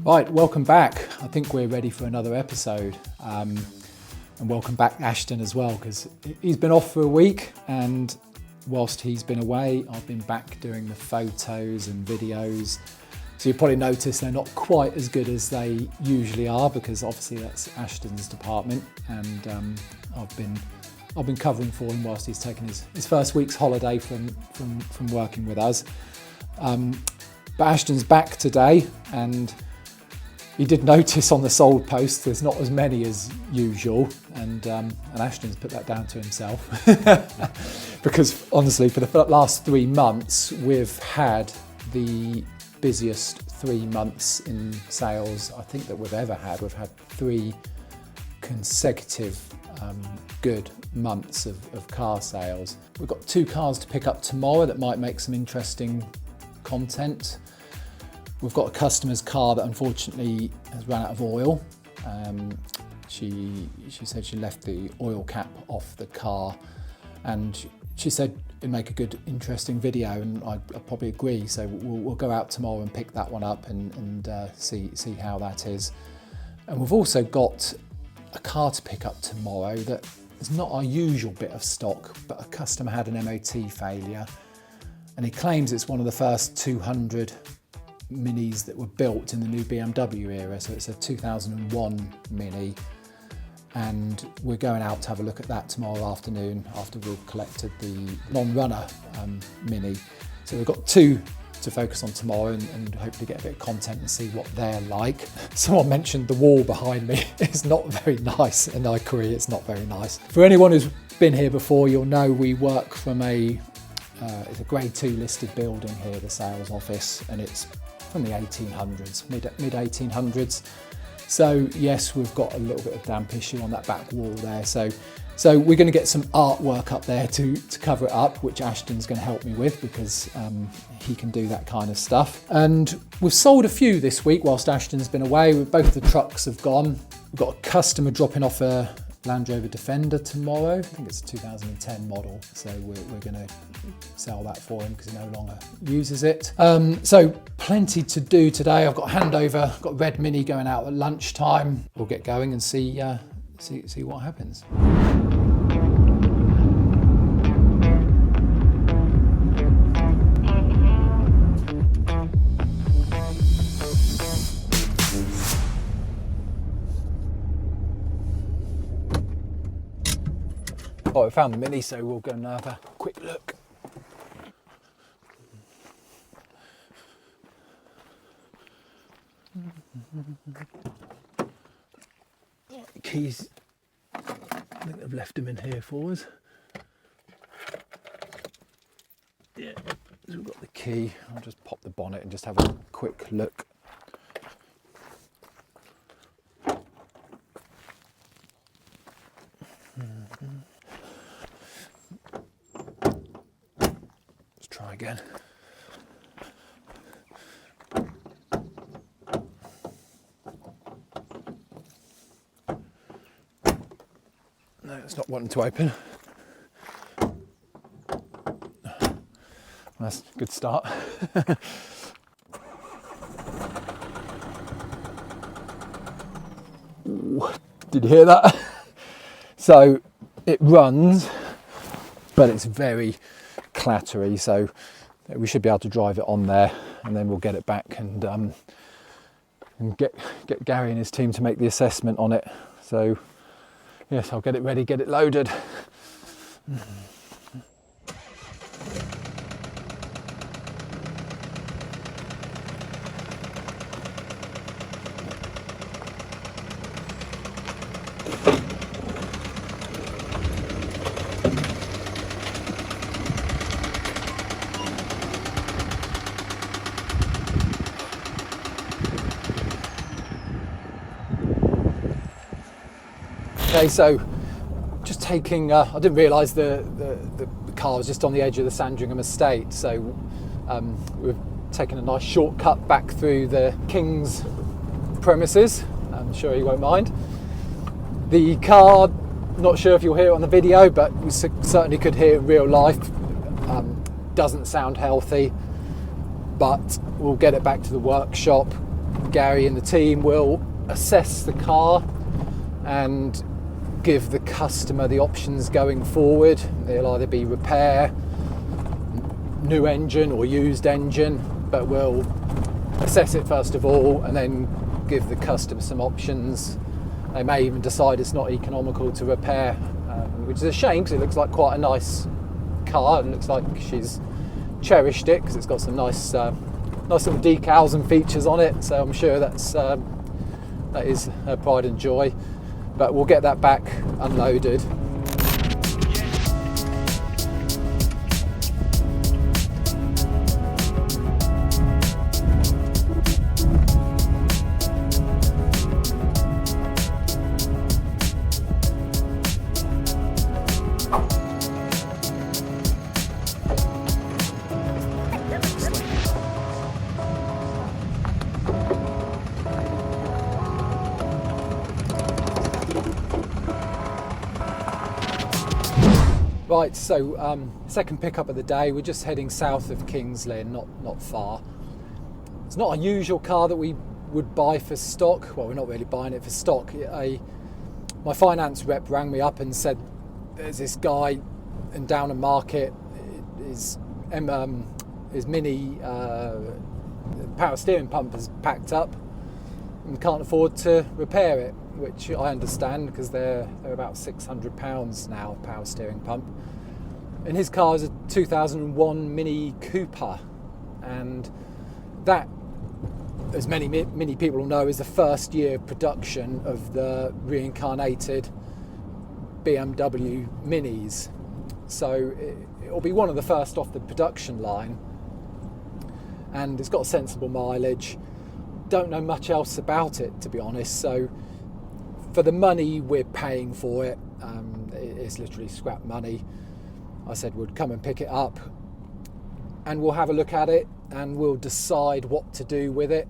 Right, welcome back. I think we're ready for another episode. And welcome back Ashton as well, because he's been off for a week, and whilst he's been away, I've been back doing the photos and videos. So you probably notice they're not quite as good as they usually are, because obviously that's Ashton's department, and I've been covering for him whilst he's taken his first week's holiday from working with us. But Ashton's back today, and he did notice on the sold post there's not as many as usual, and Ashton's put that down to himself. Because honestly, for the last 3 months, we've had the busiest 3 months in sales I think that we've ever had. We've had 3 consecutive good months of car sales. We've got 2 cars to pick up tomorrow that might make some interesting content. We've got a customer's car that unfortunately has run out of oil. She said she left the oil cap off the car, and she said it'd make a good, interesting video, and I probably agree. So we'll go out tomorrow and pick that one up and see how that is. And we've also got a car to pick up tomorrow that is not our usual bit of stock, but a customer had an MOT failure, and he claims it's one of the first 200 Minis that were built in the new BMW era. So it's a 2001 Mini, and we're going out to have a look at that tomorrow afternoon after we've collected the non-runner Mini. So we've got 2 to focus on tomorrow, and hopefully get a bit of content and see what they're like. Someone mentioned the wall behind me is not very nice, and I agree, it's not very nice. For anyone who's been here before, you'll know we work from it's a grade 2 listed building here, the sales office, and it's from the 1800s, mid 1800s. So yes, we've got a little bit of damp issue on that back wall there. So we're going to get some artwork up there to cover it up, which Ashton's going to help me with, because he can do that kind of stuff. And we've sold a few this week whilst Ashton's been away. Both the trucks have gone. We've got a customer dropping off a Land Rover Defender tomorrow. I think it's a 2010 model, so we're going to sell that for him because he no longer uses it. So plenty to do today. I've got a handover, got a red Mini going out at lunchtime. We'll get going and see what happens. Oh, I found the Mini, so we'll go and have a quick look. Keys, I think they've left them in here for us. Yeah, so we've got the key. I'll just pop the bonnet and just have a quick look. Try again. No, it's not wanting to open. That's a good start. Ooh, did you hear that? So it runs, but it's very clattery, so we should be able to drive it on there, and then we'll get it back and get Gary and his team to make the assessment on it. So yes, I'll get it ready, get it loaded. Okay, so just taking, I didn't realise the car was just on the edge of the Sandringham estate, so we've taken a nice shortcut back through the King's premises. I'm sure he won't mind. The car, not sure if you'll hear it on the video, but we certainly could hear it in real life. Doesn't sound healthy, but we'll get it back to the workshop, Gary and the team will assess the car and give the customer the options going forward. They'll either be repair, new engine or used engine, but we'll assess it first of all and then give the customer some options. They may even decide it's not economical to repair, which is a shame because it looks like quite a nice car and looks like she's cherished it because it's got some nice little decals and features on it, so I'm sure that is her pride and joy. But we'll get that back unloaded. Right, so second pickup of the day. We're just heading south of Kings Lynn, not far. It's not a usual car that we would buy for stock. Well, we're not really buying it for stock. My finance rep rang me up and said there's this guy in Downham Market. His mini power steering pump is packed up and can't afford to repair it, which I understand because they're about £600 now, power steering pump. And his car is a 2001 Mini Cooper, and that, as many people will know, is the first year production of the reincarnated BMW Minis. So it'll be one of the first off the production line, and it's got sensible mileage. Don't know much else about it, to be honest, so for the money we're paying for it, it's literally scrap money. I said we'd come and pick it up and we'll have a look at it and we'll decide what to do with it.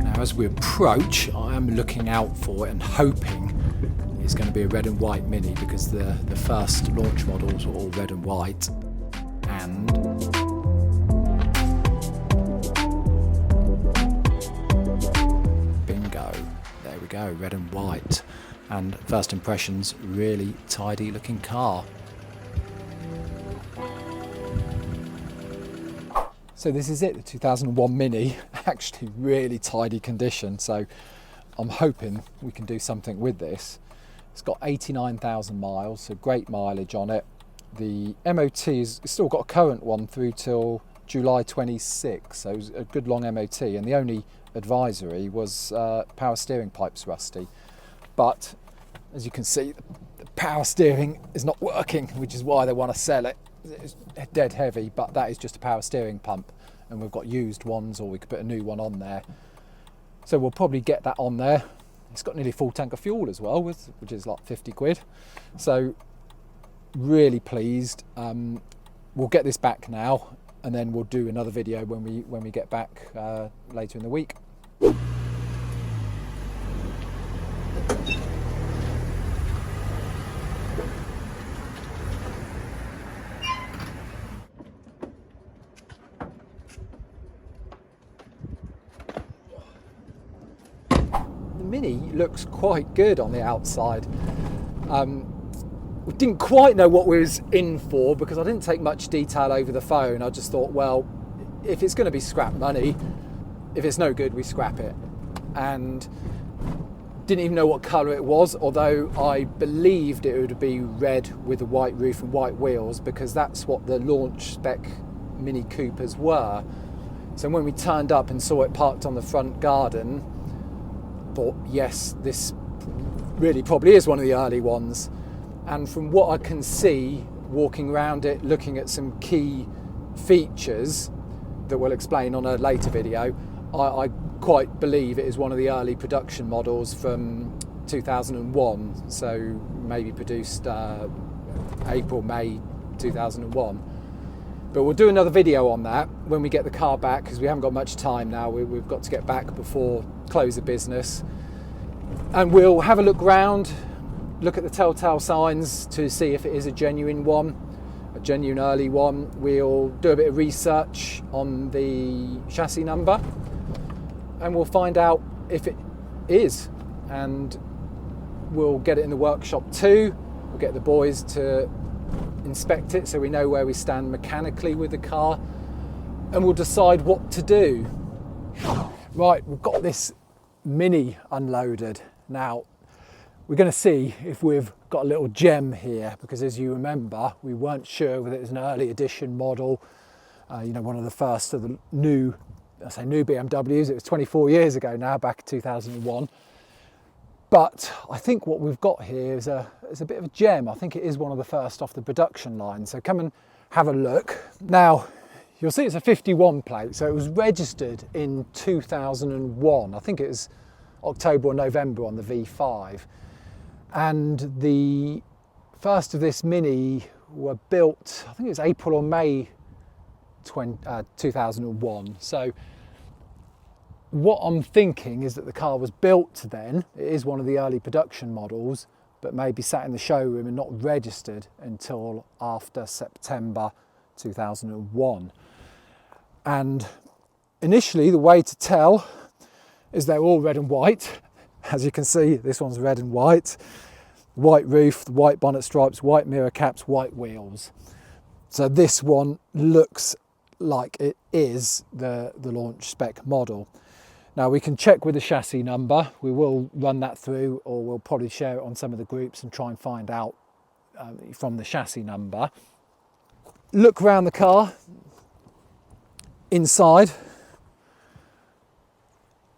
Now as we approach, I am looking out for it and hoping it's going to be a red and white Mini, because the first launch models were all red and white. And bingo, there we go, red and white. And first impressions, really tidy looking car. So this is it, the 2001 Mini, actually really tidy condition. So I'm hoping we can do something with this. It's got 89,000 miles, so great mileage on it. The MOT is still got a current one through till July 26, so it was a good long MOT, and the only advisory was power steering pipes rusty. But as you can see, the power steering is not working, which is why they want to sell it. It's dead heavy, but that is just a power steering pump, and we've got used ones, or we could put a new one on there. So we'll probably get that on there. It's got nearly full tank of fuel as well, which is like 50 quid. So really pleased. We'll get this back now, and then we'll do another video when we get back later in the week. The Mini looks quite good on the outside. We didn't quite know what we was in for because I didn't take much detail over the phone. I just thought, well, if it's going to be scrap money, if it's no good, we scrap it. And didn't even know what colour it was, although I believed it would be red with a white roof and white wheels, because that's what the launch spec Mini Coopers were. So when we turned up and saw it parked on the front garden, I thought, yes, this really probably is one of the early ones. And from what I can see, walking around it, looking at some key features that we'll explain on a later video, I quite believe it is one of the early production models from 2001, so maybe produced April, May 2001. But we'll do another video on that when we get the car back, because we haven't got much time now. We've got to get back before close of business. And we'll have a look round, look at the telltale signs to see if it is a genuine one. a genuine early one. We'll do a bit of research on the chassis number and we'll find out if it is, and we'll get it in the workshop too. We'll get the boys to inspect it so we know where we stand mechanically with the car, and we'll decide what to do. Right, we've got this Mini unloaded. Now we're going to see if we've got a little gem here, because as you remember, we weren't sure whether it was an early edition model, you know, one of the first of the new, I say new BMWs. It was 24 years ago now, back in 2001. But I think what we've got here is a bit of a gem. I think it is one of the first off the production line. So come and have a look. Now, you'll see it's a 51 plate. So it was registered in 2001. I think it was October or November on the V5. And the first of this Mini were built, I think it was April or May 2001. So what I'm thinking is that the car was built then. It is one of the early production models, but maybe sat in the showroom and not registered until after September 2001. And initially, the way to tell is they're all red and white. As you can see, this one's red and white. White roof, white bonnet stripes, white mirror caps, white wheels. So this one looks like it is the launch spec model. Now we can check with the chassis number. We will run that through, or we'll probably share it on some of the groups and try and find out from the chassis number. Look around the car. Inside,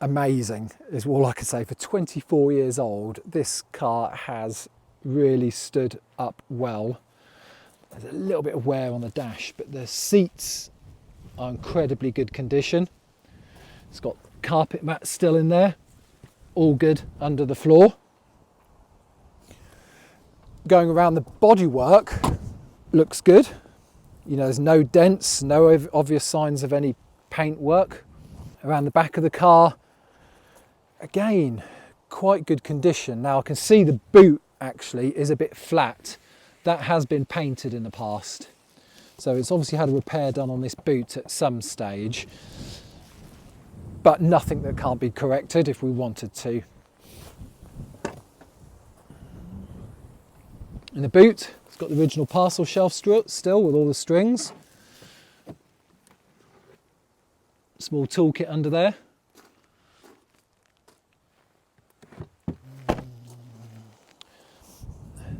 amazing is all I can say. For 24 years old, this car has really stood up well. There's a little bit of wear on the dash, but the seats are incredibly good condition. It's got carpet mats still in there, all good under the floor. Going around the bodywork, looks good. You know, there's no dents, no obvious signs of any paint work. Around the back of the car, again, quite good condition. Now I can see the boot actually is a bit flat. That has been painted in the past. So it's obviously had a repair done on this boot at some stage, but nothing that can't be corrected if we wanted to. In the boot, it's got the original parcel shelf still with all the strings. Small toolkit under there.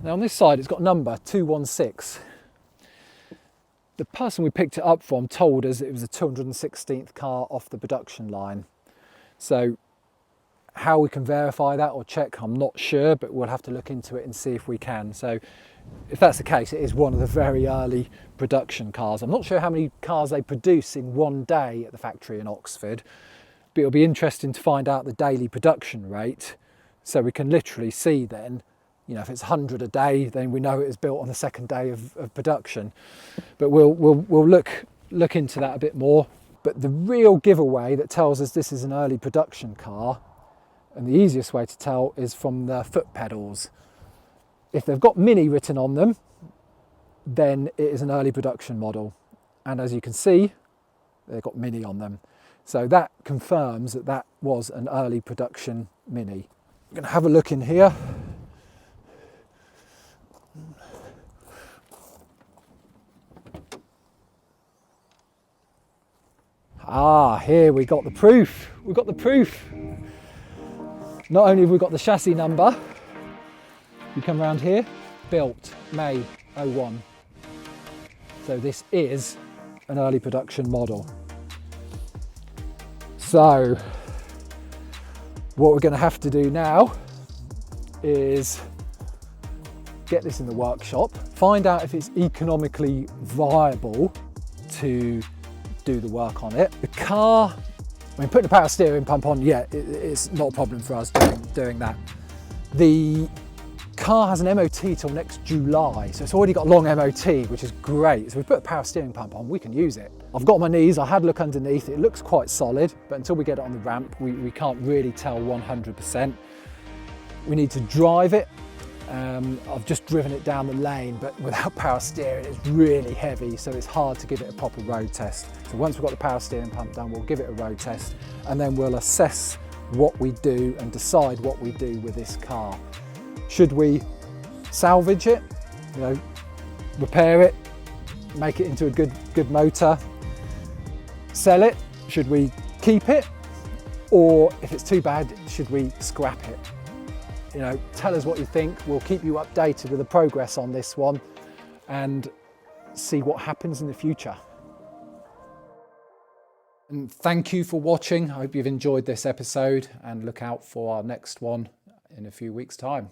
Now on this side, it's got number 216. The person we picked it up from told us it was the 216th car off the production line. So how we can verify that or check, I'm not sure, but we'll have to look into it and see if we can. So if that's the case, it is one of the very early production cars. I'm not sure how many cars they produce in one day at the factory in Oxford, but it'll be interesting to find out the daily production rate, so we can literally see then, you know, if it's 100 a day, then we know it was built on the second day of production. But we'll look into that a bit more. But the real giveaway that tells us this is an early production car, and the easiest way to tell, is from the foot pedals. If they've got Mini written on them, then it is an early production model. And as you can see, they've got Mini on them. So that confirms that that was an early production Mini. I'm going to have a look in here. Ah, here we got the proof. We've got the proof. Not only have we got the chassis number, you come around here, built May 01. So this is an early production model. So what we're going to have to do now is get this in the workshop, find out if it's economically viable to do the work on it. The car, I mean, putting a power steering pump on, yeah, it's not a problem for us doing that. The car has an MOT till next July, so it's already got a long MOT, which is great. So we put a power steering pump on, we can use it. I've got my knees, I had a look underneath, it looks quite solid, but until we get it on the ramp, we can't really tell 100%. We need to drive it I've just driven it down the lane, but without power steering, it's really heavy, so it's hard to give it a proper road test. So once we've got the power steering pump done, we'll give it a road test, and then we'll assess what we do and decide what we do with this car. Should we salvage it, repair it, make it into a good motor, sell it? Should we keep it? Or if it's too bad, should we scrap it? Tell us what you think. We'll keep you updated with the progress on this one and see what happens in the future. And thank you for watching. I hope you've enjoyed this episode, and look out for our next one in a few weeks' time.